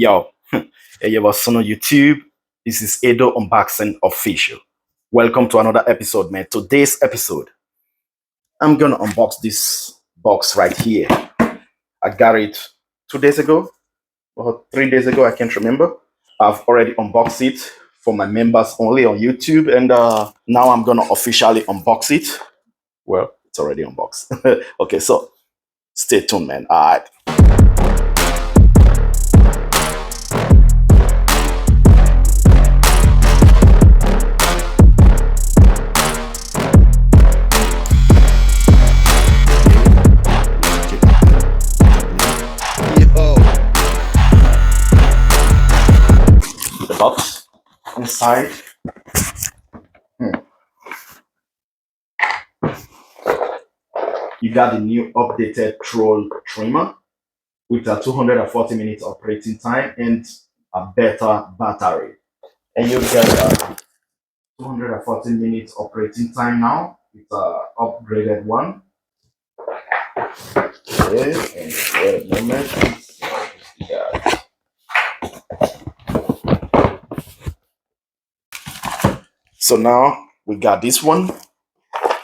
Yo, hey, what's on YouTube? This is Edo Unboxing Official. Welcome to another episode, man. Today's episode, I'm gonna unbox this box right here. I got it 2 days ago or 3 days ago. I can't remember. I've already unboxed it for my members only on YouTube, and now I'm gonna officially unbox it. Well, it's already unboxed. Okay, so stay tuned, man. All right. The box inside. You got the new updated Troll Trimmer with a 240 minutes operating time and a better battery. And you get a 240 minutes operating time now. It's a upgraded one. Okay, and wait a moment. Yeah. So now we got this one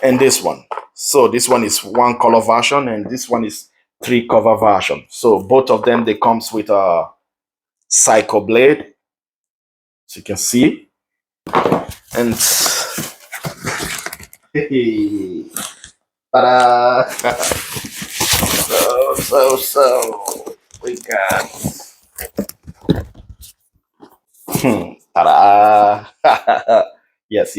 and this one. So this one is one color version and this one is three cover version. So both of them, they comes with a cycle blade, as you can see. And hey, ta-da! So we got ta-da! Yes,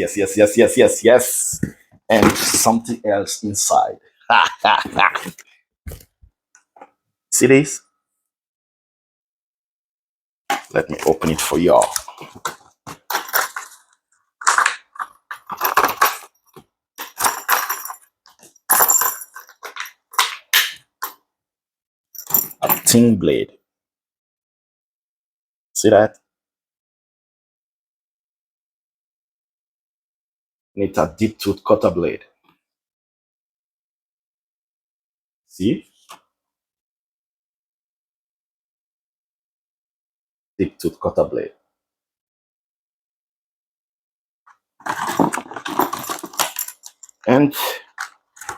and something else inside. See this? Let me open it for y'all. A thin blade. See that? And it's a deep tooth cutter blade. See? Deep tooth cutter blade. And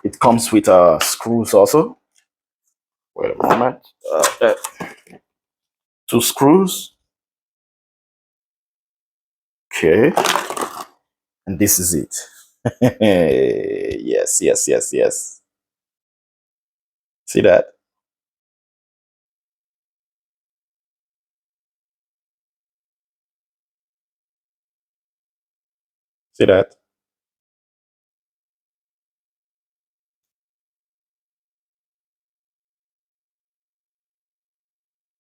it comes with screws also. Wait a moment. Two screws. Okay. And this is it. Yes. See that? See that?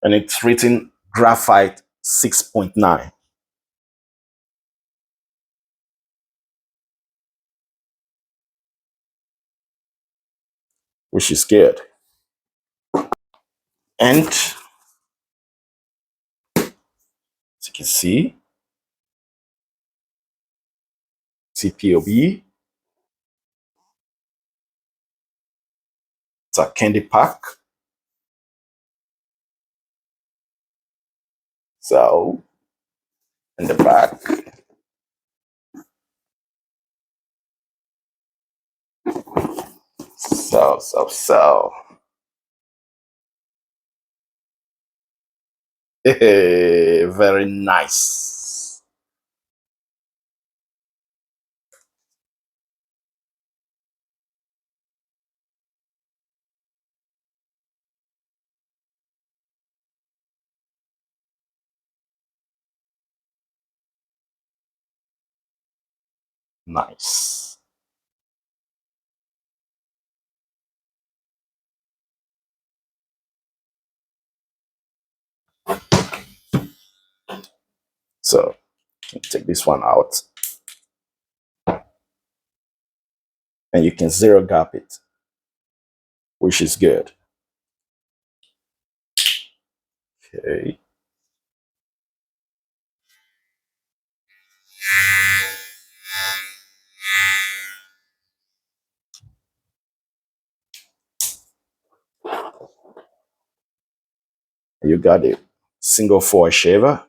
And it's written graphite 6.9, which is good. And as you can see, TPOB. It's a candy pack. So, in the back, so. Very nice. Nice. So, take this one out. And you can zero gap it, which is good. Okay. You got it. single foil shaver.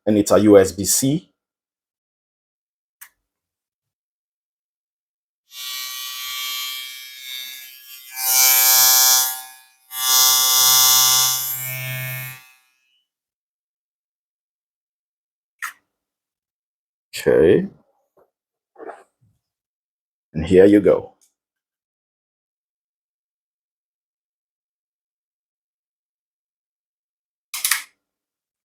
And it's a USB-C. Okay. And here you go.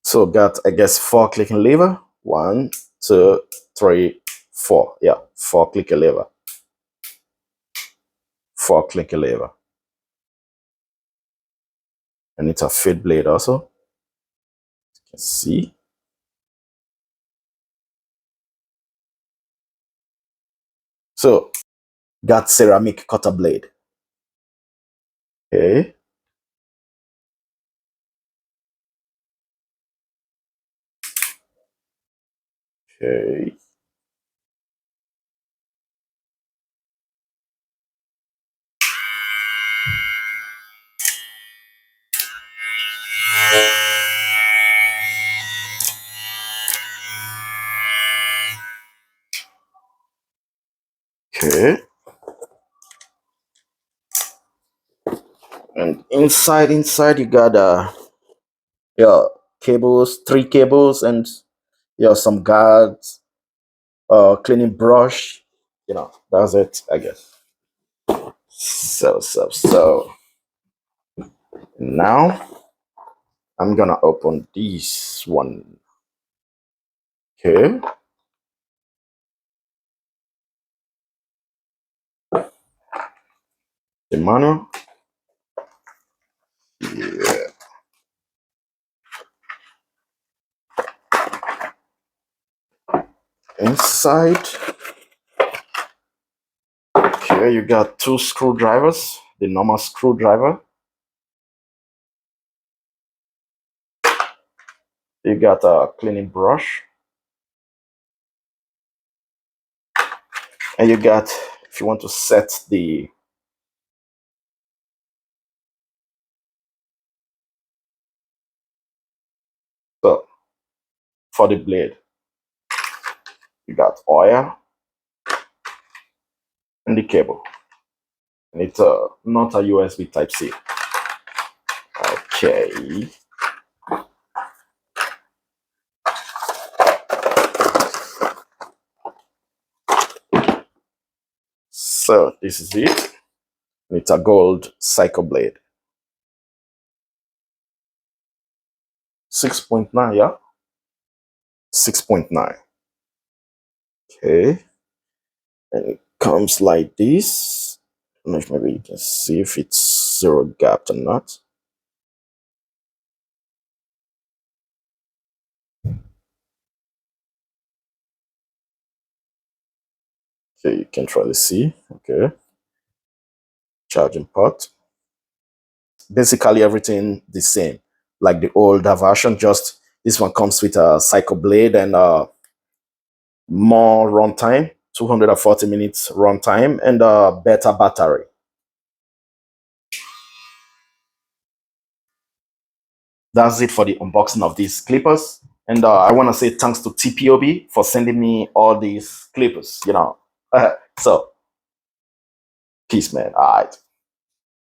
So got, I guess, 4 clicking lever. 1, 2, 3, 4. Yeah, 4 clicking lever. 4 clicking lever. And it's a feed blade also. You can see. So got ceramic cutter blade. Okay. Okay. Okay. And inside you got your cables, 3 cables, and some guards, cleaning brush. That's it, I guess. So now I'm gonna open this one. Okay. The manual. Yeah. Inside. Okay, you got 2 screwdrivers. The normal screwdriver. You got a cleaning brush. And you got, if you want to set the so for the blade, you got oil and the cable. And it's not a USB type C. Okay. So this is it. It's a gold cycle blade. 6.9, yeah? 6.9. Okay. And it comes like this. I don't know if maybe you can see if it's zero gap or not. Okay, you can try to see. Okay. Charging port. Basically everything the same. Like the older version, just this one comes with a cycle blade and more runtime, 240 minutes runtime, and a better battery. That's it for the unboxing of these clippers. And I want to say thanks to TPOB for sending me all these clippers, so peace, man. All right.